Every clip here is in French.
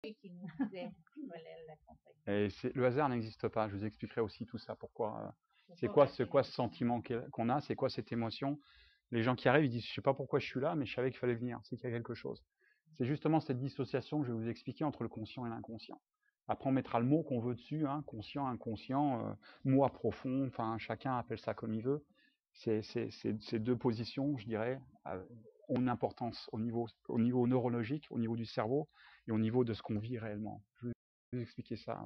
compris qu'il nous disait qu'il fallait l'accompagner. Et le hasard n'existe pas. Je vous expliquerai aussi tout ça. Pourquoi c'est quoi ce sentiment qu'on a? C'est quoi cette émotion? Les gens qui arrivent, ils disent, je sais pas pourquoi je suis là, mais je savais qu'il fallait venir. C'est qu'il y a quelque chose. C'est justement cette dissociation que je vais vous expliquer entre le conscient et l'inconscient. Après, on mettra le mot qu'on veut dessus, hein, conscient, inconscient, moi profond, enfin, chacun appelle ça comme il veut. Ces deux positions, je dirais, ont une importance au niveau neurologique, au niveau du cerveau et au niveau de ce qu'on vit réellement. Je vais vous expliquer ça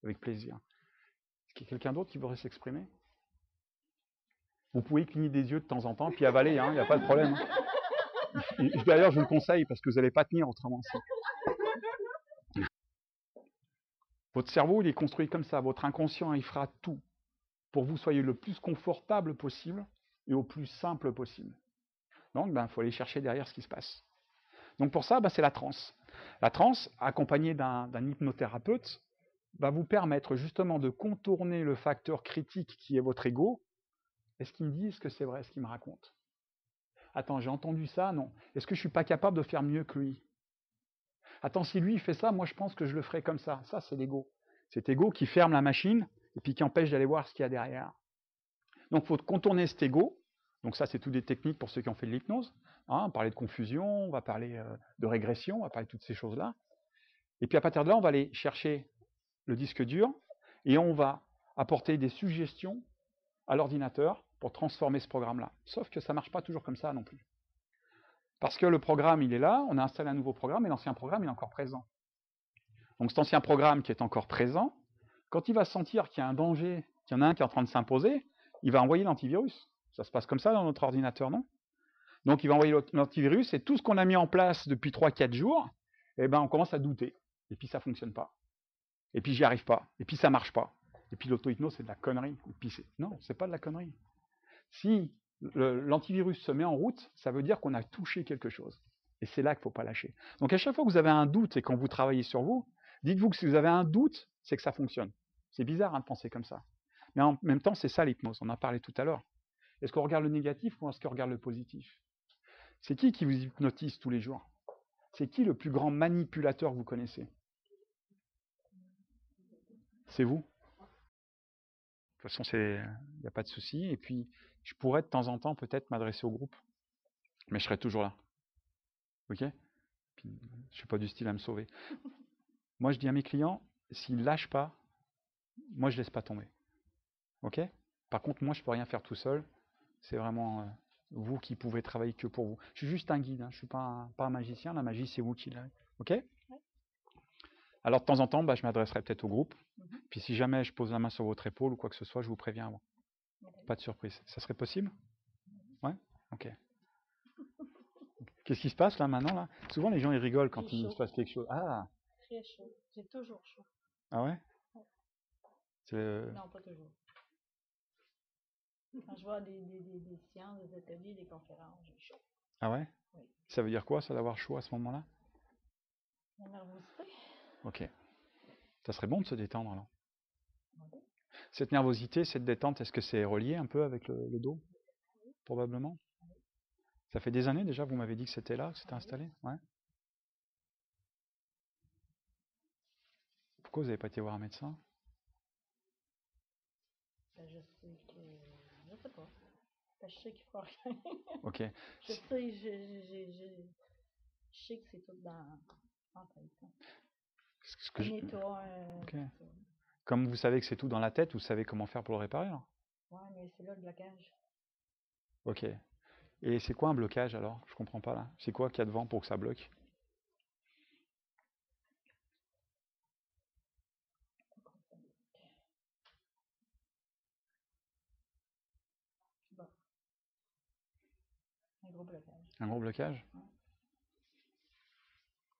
avec plaisir. Est-ce qu'il y a quelqu'un d'autre qui voudrait s'exprimer? Vous pouvez cligner des yeux de temps en temps, puis avaler, il n'y a pas de problème. D'ailleurs, je vous le conseille, parce que vous n'allez pas tenir autrement. Votre cerveau, il est construit comme ça. Votre inconscient, il fera tout pour que vous soyez le plus confortable possible et au plus simple possible. Donc, il faut aller chercher derrière ce qui se passe. Donc pour ça, c'est la transe. La transe, accompagnée d'un hypnothérapeute, va vous permettre justement de contourner le facteur critique qui est votre ego. Est-ce qu'il me dit, est-ce que c'est vrai ce qu'il me raconte? Attends, j'ai entendu ça, non. Est-ce que je suis pas capable de faire mieux que lui? Attends, si lui il fait ça, moi je pense que je le ferai comme ça. Ça, c'est l'ego. Cet ego qui ferme la machine et puis qui empêche d'aller voir ce qu'il y a derrière. Donc il faut contourner cet ego. Donc ça, c'est toutes des techniques pour ceux qui ont fait de l'hypnose. On va parler de confusion, on va parler de régression, on va parler de toutes ces choses-là. Et puis à partir de là, on va aller chercher le disque dur et on va apporter des suggestions à l'ordinateur pour transformer ce programme-là. Sauf que ça ne marche pas toujours comme ça non plus. Parce que le programme, il est là, on a installé un nouveau programme, et l'ancien programme, il est encore présent. Donc cet ancien programme qui est encore présent, quand il va sentir qu'il y a un danger, qu'il y en a un qui est en train de s'imposer, il va envoyer l'antivirus. Ça se passe comme ça dans notre ordinateur, non? Donc il va envoyer l'antivirus, et tout ce qu'on a mis en place depuis 3-4 jours, on commence à douter. Et puis ça ne fonctionne pas. Et puis j'y arrive pas. Et puis ça marche pas. Et puis l'auto-hypnose, c'est de la connerie. Et puis non, c'est pas de la connerie. Si l'antivirus se met en route, ça veut dire qu'on a touché quelque chose. Et c'est là qu'il ne faut pas lâcher. Donc à chaque fois que vous avez un doute et quand vous travaillez sur vous, dites-vous que si vous avez un doute, c'est que ça fonctionne. C'est bizarre de penser comme ça. Mais en même temps, c'est ça l'hypnose. On en a parlé tout à l'heure. Est-ce qu'on regarde le négatif ou est-ce qu'on regarde le positif? C'est qui vous hypnotise tous les jours? C'est qui le plus grand manipulateur que vous connaissez? C'est vous. De toute façon, il n'y a pas de souci. Et puis, je pourrais de temps en temps peut-être m'adresser au groupe. Mais je serai toujours là. Ok? Puis, je ne suis pas du style à me sauver. Moi, je dis à mes clients, s'ils ne lâchent pas, moi, je ne laisse pas tomber. Ok? Par contre, moi, je ne peux rien faire tout seul. C'est vraiment vous qui pouvez travailler que pour vous. Je suis juste un guide. Je ne suis pas un magicien. La magie, c'est vous qui l'avez. Ok? Alors, de temps en temps, je m'adresserai peut-être au groupe. Puis, si jamais je pose la main sur votre épaule ou quoi que ce soit, je vous préviens avant. Pas de surprise. Ça serait possible? Ouais? Ok. Qu'est-ce qui se passe là maintenant là? Souvent les gens ils rigolent quand il se passe quelque chose. Ah! Très chaud. J'ai toujours chaud. Ah ouais? Non, pas toujours. Quand je vois des séances, des ateliers, des conférences, j'ai chaud. Ah ouais? Oui. Ça veut dire quoi ça d'avoir chaud à ce moment-là? La nervosité. Ok. Ça serait bon de se détendre alors. Oui. Cette nervosité, cette détente, est-ce que c'est relié un peu avec le dos? Oui. Probablement. Oui. Ça fait des années déjà, vous m'avez dit que c'était là, que c'était installé? Ouais. Pourquoi vous n'avez pas été voir un médecin? Je sais que... Je sais pas. Je sais qu'il faut rien. Ok. Je sais que c'est tout en tête. Okay. Comme vous savez que c'est tout dans la tête, vous savez comment faire pour le réparer alors? Ouais, mais c'est là le blocage. Ok. Et c'est quoi un blocage alors? Je comprends pas là. C'est quoi qu'il y a devant pour que ça bloque? Bon. Un gros blocage. Un gros blocage? Ouais.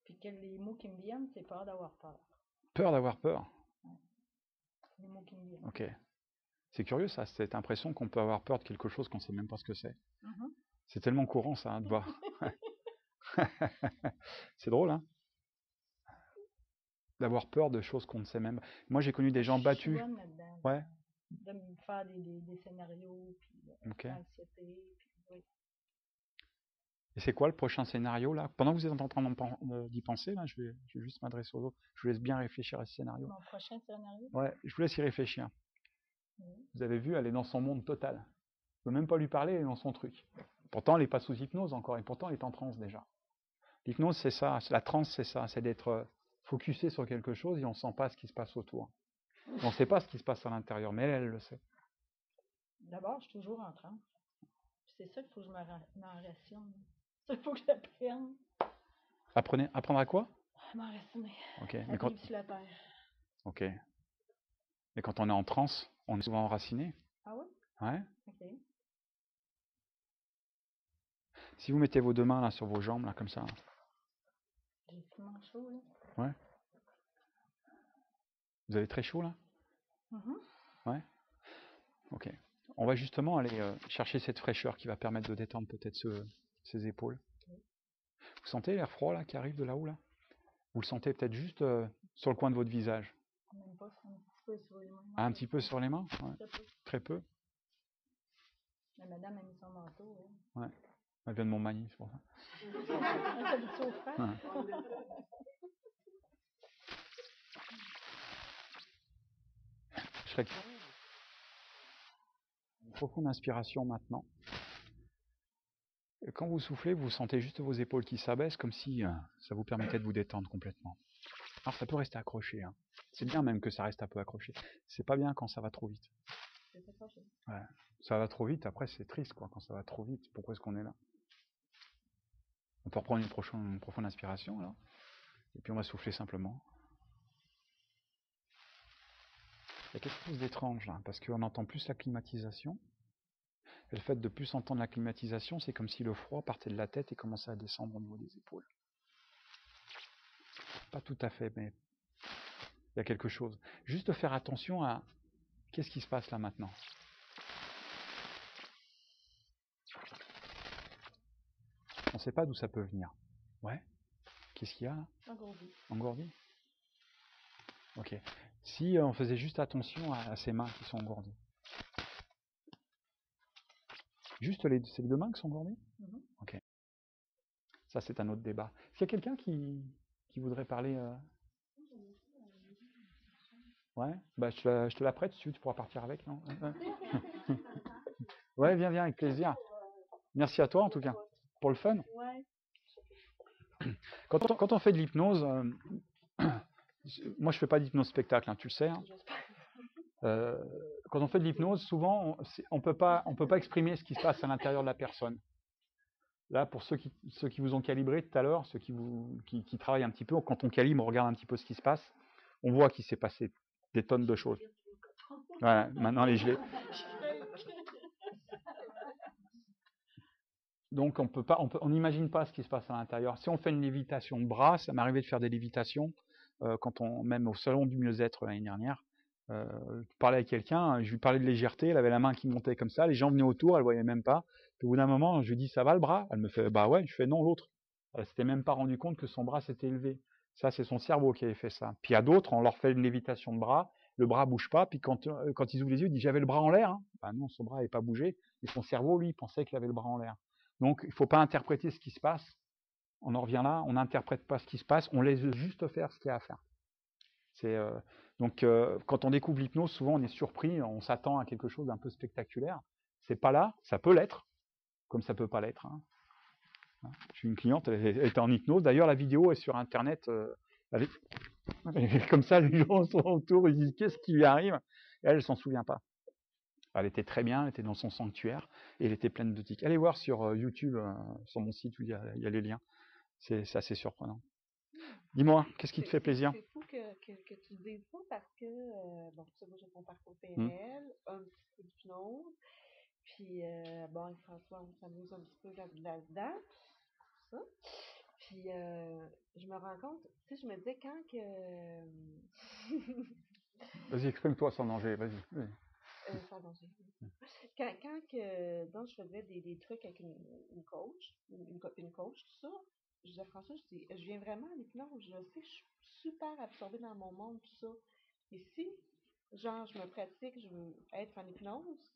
Puis les mots qui me viennent, c'est peur d'avoir peur. Peur d'avoir peur? Ouais. Les mots qui me viennent. Ok. C'est curieux ça, cette impression qu'on peut avoir peur de quelque chose qu'on ne sait même pas ce que c'est. C'est tellement courant ça, de voir. C'est drôle, hein? D'avoir peur de choses qu'on ne sait même pas. Moi j'ai connu des gens battus. Je suis bonne là-dedans. Ouais. De me faire des scénarios, puis okay. l'anxiété, puis oui. Et c'est quoi le prochain scénario là? Pendant que vous êtes en train d'y penser, là, je vais juste m'adresser aux autres. Je vous laisse bien réfléchir à ce scénario. Mon prochain scénario? Ouais, je vous laisse y réfléchir. Vous avez vu, elle est dans son monde total. Je ne peux même pas lui parler, elle est dans son truc. Pourtant, elle n'est pas sous hypnose encore, et pourtant, elle est en transe déjà. L'hypnose, c'est ça. La transe, c'est ça. C'est d'être focusé sur quelque chose et on ne sent pas ce qui se passe autour. On ne sait pas ce qui se passe à l'intérieur, mais elle le sait. D'abord, je suis toujours en transe. C'est ça qu'il faut que je m'enracine. C'est ça qu'il faut que j'apprenne. Apprendre à quoi? M'enraciner. Ok. À vivre sur la terre. Ok. Mais quand on est en transe, on est souvent enraciné. Ah oui? Ouais. Ok. Si vous mettez vos deux mains là sur vos jambes, là, comme ça. J'ai tellement chaud, là. Ouais. Vous avez très chaud, là? Ouais. Ok. On va justement aller chercher cette fraîcheur qui va permettre de détendre peut-être ses épaules. Vous sentez l'air froid là qui arrive de là-haut là? Vous le sentez peut-être juste sur le coin de votre visage. Même pas, un petit peu sur les mains. Ah, un petit peu sur les mains? Ouais. Très peu. La madame a mis son manteau. Ouais. Elle vient de Montmagny, c'est pour ça. Ouais. Je serais curieux. Une profonde inspiration maintenant. Et quand vous soufflez, vous sentez juste vos épaules qui s'abaissent comme si ça vous permettait de vous détendre complètement. Alors ça peut rester accroché. Hein. C'est bien même que ça reste un peu accroché. C'est pas bien quand ça va trop vite. Ouais. Ça va trop vite, après c'est triste quoi, quand ça va trop vite. Pourquoi est-ce qu'on est là? On peut reprendre une profonde inspiration alors. Et puis on va souffler simplement. Il y a quelque chose d'étrange là, parce qu'on entend plus la climatisation. Et le fait de plus entendre la climatisation, c'est comme si le froid partait de la tête et commençait à descendre au niveau des épaules. Pas tout à fait, mais il y a quelque chose. Juste faire attention à qu'est-ce qui se passe là maintenant. On ne sait pas d'où ça peut venir. Ouais. Qu'est-ce qu'il y a là? Engourdi. Engourdi? Ok. Si on faisait juste attention à ces mains qui sont engourdies. Juste c'est les deux mains qui sont engourdies? Ok. Ça, c'est un autre débat. Est-ce qu'il y a quelqu'un qui voudrait parler Ouais. Bah, je te la prête, si tu pourras partir avec, non? Ouais, viens, avec plaisir. Merci à toi, en tout cas, pour le fun. Ouais. Quand on fait de l'hypnose, moi, je fais pas d'hypnose spectacle, hein, tu le sais. Hein. Quand on fait de l'hypnose, souvent, on peut pas exprimer ce qui se passe à l'intérieur de la personne. Là, pour ceux qui vous ont calibré tout à l'heure, ceux qui travaillent un petit peu, quand on calibre, on regarde un petit peu ce qui se passe, on voit qu'il s'est passé des tonnes de choses. Voilà, maintenant les gelées. Donc on n'imagine pas ce qui se passe à l'intérieur. Si on fait une lévitation de bras, ça m'est arrivé de faire des lévitations même au salon du mieux-être l'année dernière. Je parlais avec quelqu'un, je lui parlais de légèreté, elle avait la main qui montait comme ça, les gens venaient autour, elle voyait même pas. Puis au bout d'un moment, je lui dis ça va le bras? Elle me fait bah ouais, je fais non l'autre. Elle s'était même pas rendu compte que son bras s'était élevé. Ça c'est son cerveau qui avait fait ça. Puis à d'autres, on leur fait une lévitation de bras, le bras bouge pas, puis quand ils ouvrent les yeux, ils disent j'avais le bras en l'air. Hein. Bah non, son bras n'avait pas bougé, et son cerveau lui il pensait qu'il avait le bras en l'air. Donc il faut pas interpréter ce qui se passe. On en revient là, on n'interprète pas ce qui se passe, on laisse juste faire ce qu'il y a à faire. Donc quand on découvre l'hypnose, souvent on est surpris, on s'attend à quelque chose d'un peu spectaculaire. C'est pas là, ça peut l'être, comme ça peut pas l'être. Hein. J'ai une cliente, elle était en hypnose. D'ailleurs, la vidéo est sur Internet. Comme ça, les gens sont autour, ils disent qu'est-ce qui lui arrive? Et elle s'en souvient pas. Elle était très bien, elle était dans son sanctuaire et elle était pleine de tics. Allez voir sur YouTube, sur mon site où il y a les liens. C'est assez surprenant. Dis-moi, qu'est-ce qui te fait plaisir? C'est fou que tu dises ça parce que, bon, ça, moi, j'ai mon parcours PNL, un petit peu d'hypnose, puis, bon, François, on s'amuse un petit peu là-dedans, tout ça. Puis, je me rends compte, tu sais, je me disais quand que... Vas-y, exprime-toi sans danger, vas-y. sans danger. Quand que, donc, je faisais des trucs avec une coach, une coach, tout ça, je disais à François, je viens vraiment à l'hypnose, je sais que je suis super absorbée dans mon monde, tout ça. Et si, genre, je me pratique, je veux être en hypnose,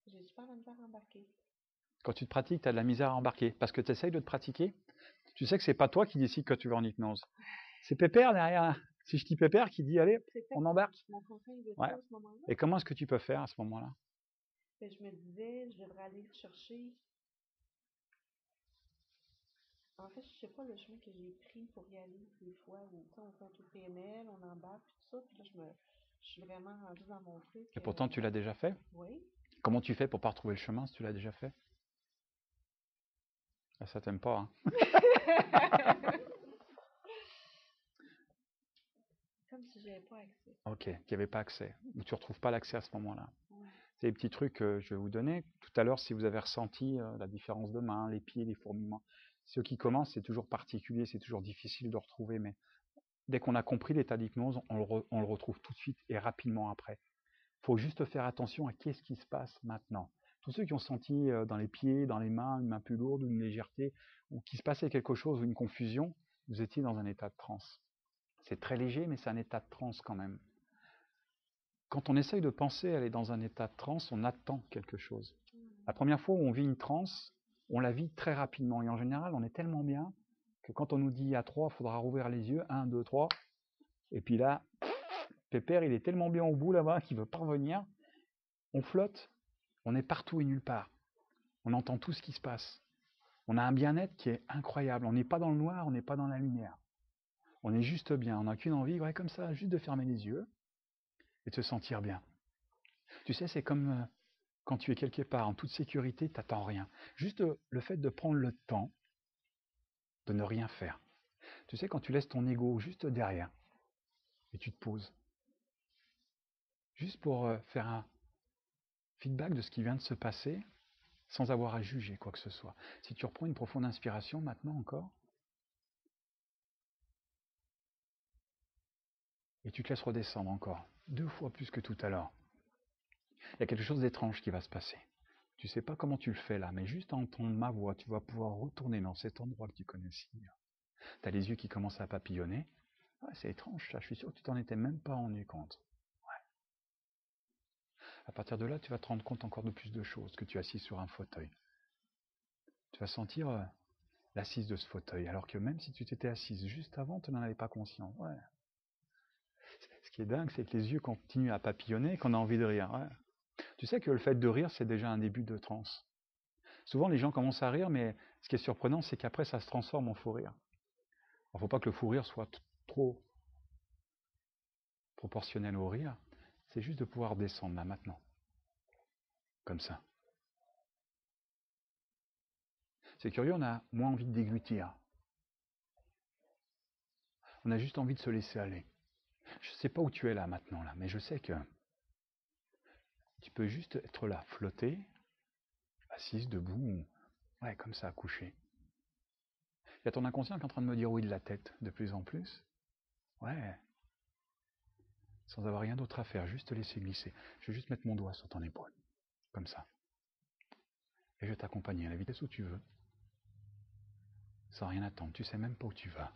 j'ai super la misère à embarquer. Quand tu te pratiques, tu as de la misère à embarquer. Parce que tu essayes de te pratiquer, tu sais que c'est pas toi qui décide que tu vas en hypnose. C'est Pépère derrière. Si je dis Pépère qui dit, allez, on embarque. Mon conseil veut Ouais. à ce moment-là. Et comment est-ce que tu peux faire à ce moment-là? Je me disais, je devrais aller chercher. En fait, je sais pas le chemin que j'ai pris pour y aller des fois où on fait un tour PNL, on embarque, tout ça, puis là, je suis vraiment rendue dans mon truc. Et pourtant, tu l'as déjà fait? Oui. Comment tu fais pour pas retrouver le chemin si tu l'as déjà fait? Ah, ça t'aime pas, hein? Comme si j'avais pas accès. Ok, qu'il n'y avait pas accès, ou tu ne retrouves pas l'accès à ce moment-là. Ouais. C'est les petits trucs que je vais vous donner. Tout à l'heure, si vous avez ressenti la différence de main, les pieds, les fourmillements, ceux qui commencent, c'est toujours particulier, c'est toujours difficile de retrouver, mais dès qu'on a compris l'état d'hypnose, on le retrouve tout de suite et rapidement après. Il faut juste faire attention à qu'est-ce qui se passe maintenant. Tous ceux qui ont senti dans les pieds, dans les mains, une main plus lourde, ou une légèreté, ou qu'il se passait quelque chose, ou une confusion, vous étiez dans un état de transe. C'est très léger, mais c'est un état de transe quand même. Quand on essaye de penser aller dans un état de transe, on attend quelque chose. La première fois où on vit une transe, on la vit très rapidement. Et en général, on est tellement bien que quand on nous dit à 3, il faudra rouvrir les yeux, 1, 2, 3, et puis là, Pépère, il est tellement bien au bout là-bas qu'il veut pas revenir. On flotte, on est partout et nulle part. On entend tout ce qui se passe. On a un bien-être qui est incroyable. On n'est pas dans le noir, on n'est pas dans la lumière. On est juste bien. On n'a qu'une envie, ouais, comme ça, juste de fermer les yeux et de se sentir bien. Tu sais, c'est comme quand tu es quelque part en toute sécurité, tu n'attends rien. Juste le fait de prendre le temps de ne rien faire. Tu sais, quand tu laisses ton ego juste derrière et tu te poses, juste pour faire un feedback de ce qui vient de se passer, sans avoir à juger quoi que ce soit. Si tu reprends une profonde inspiration maintenant encore, et tu te laisses redescendre encore, 2 fois plus que tout à l'heure, il y a quelque chose d'étrange qui va se passer. Tu ne sais pas comment tu le fais là, mais juste en entendant ma voix, tu vas pouvoir retourner dans cet endroit que tu connais si bien. Tu as les yeux qui commencent à papillonner. Ouais, c'est étrange ça, je suis sûr que tu t'en étais même pas rendu compte. Ouais. À partir de là, tu vas te rendre compte encore de plus de choses, que tu es assis sur un fauteuil. Tu vas sentir l'assise de ce fauteuil, alors que même si tu t'étais assise juste avant, tu n'en avais pas conscience. Ouais. Ce qui est dingue, c'est que les yeux continuent à papillonner et qu'on a envie de rire. Ouais. Tu sais que le fait de rire, c'est déjà un début de transe. Souvent, les gens commencent à rire, mais ce qui est surprenant, c'est qu'après, ça se transforme en fou rire. Il ne faut pas que le fou rire soit trop proportionnel au rire. C'est juste de pouvoir descendre là, maintenant. Comme ça. C'est curieux, on a moins envie de déglutir. On a juste envie de se laisser aller. Je ne sais pas où tu es là maintenant, là, mais je sais que tu peux juste être là, flotter, assise, debout, ouais, comme ça, couché. Il y a ton inconscient qui est en train de me dire oui de la tête, de plus en plus. Ouais. Sans avoir rien d'autre à faire, juste te laisser glisser. Je vais juste mettre mon doigt sur ton épaule, comme ça. Et je vais t'accompagner à la vitesse où tu veux. Sans rien attendre, tu sais même pas où tu vas.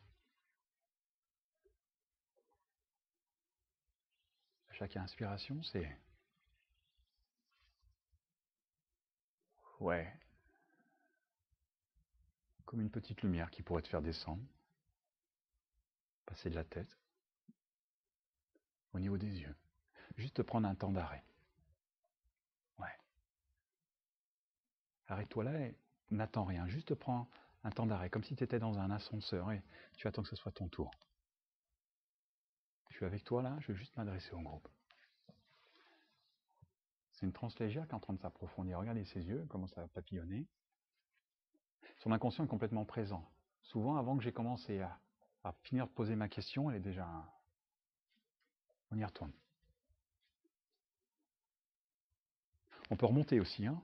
À chaque inspiration, c'est... Ouais. Comme une petite lumière qui pourrait te faire descendre. Passer de la tête. Au niveau des yeux. Juste te prendre un temps d'arrêt. Ouais. Arrête-toi là et n'attends rien. Juste te prends un temps d'arrêt, comme si tu étais dans un ascenseur et tu attends que ce soit ton tour. Je suis avec toi là, je vais juste m'adresser au groupe. C'est une transe légère qui est en train de s'approfondir. Regardez ses yeux, comment ça va papillonner. Son inconscient est complètement présent. Souvent, avant que j'ai commencé à finir de poser ma question, elle est déjà... On y retourne. On peut remonter aussi, hein.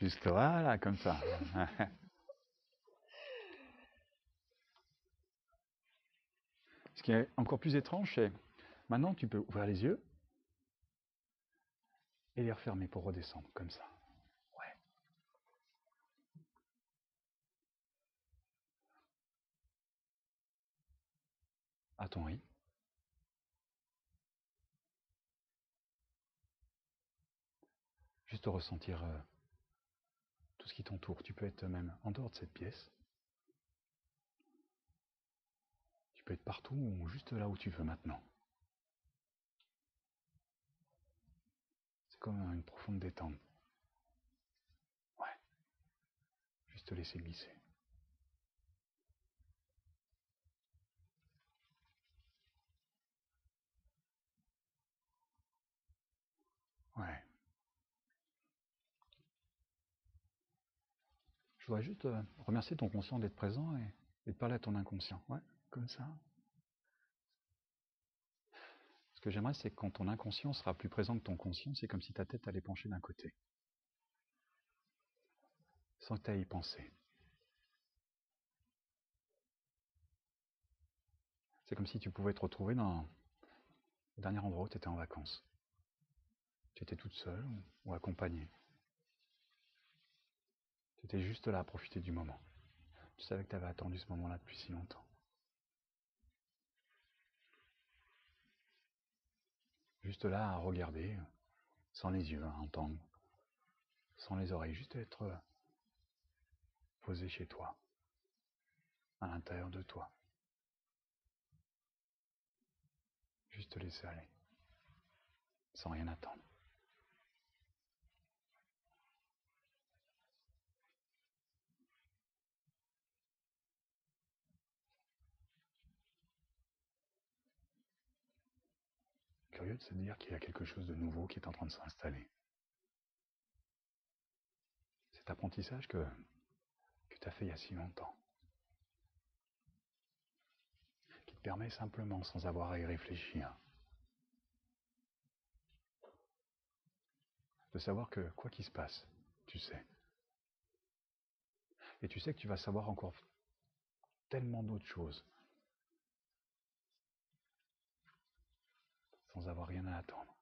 Juste voilà, comme ça. Ce qui est encore plus étrange, c'est... Maintenant, tu peux ouvrir les yeux et les refermer pour redescendre, comme ça. Ouais. À ton rythme. Juste ressentir tout ce qui t'entoure. Tu peux être même en dehors de cette pièce. Tu peux être partout ou juste là où tu veux maintenant. C'est comme une profonde détente. Ouais. Juste te laisser glisser. Ouais. Je voudrais juste remercier ton conscient d'être présent et de parler à ton inconscient. Ouais, comme ça. Ce que j'aimerais, c'est que quand ton inconscient sera plus présent que ton conscient, c'est comme si ta tête allait pencher d'un côté. Sans que tu aies à y penser. C'est comme si tu pouvais te retrouver dans le dernier endroit où tu étais en vacances. Tu étais toute seule ou accompagnée. Tu étais juste là à profiter du moment. Tu savais que tu avais attendu ce moment-là depuis si longtemps. Juste là à regarder, sans les yeux, à entendre, sans les oreilles, juste être posé chez toi, à l'intérieur de toi. Juste te laisser aller, sans rien attendre. Curieux de se dire qu'il y a quelque chose de nouveau qui est en train de s'installer. Cet apprentissage que tu as fait il y a si longtemps, qui te permet simplement, sans avoir à y réfléchir, de savoir que quoi qu'il se passe, tu sais. Et tu sais que tu vas savoir encore tellement d'autres choses, sans avoir rien à attendre.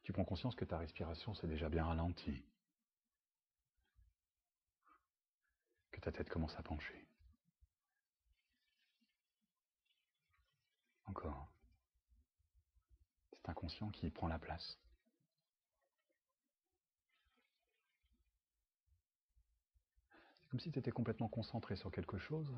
Tu prends conscience que ta respiration s'est déjà bien ralentie, que ta tête commence à pencher. Encore. C'est inconscient qui prend la place. C'est comme si tu étais complètement concentré sur quelque chose,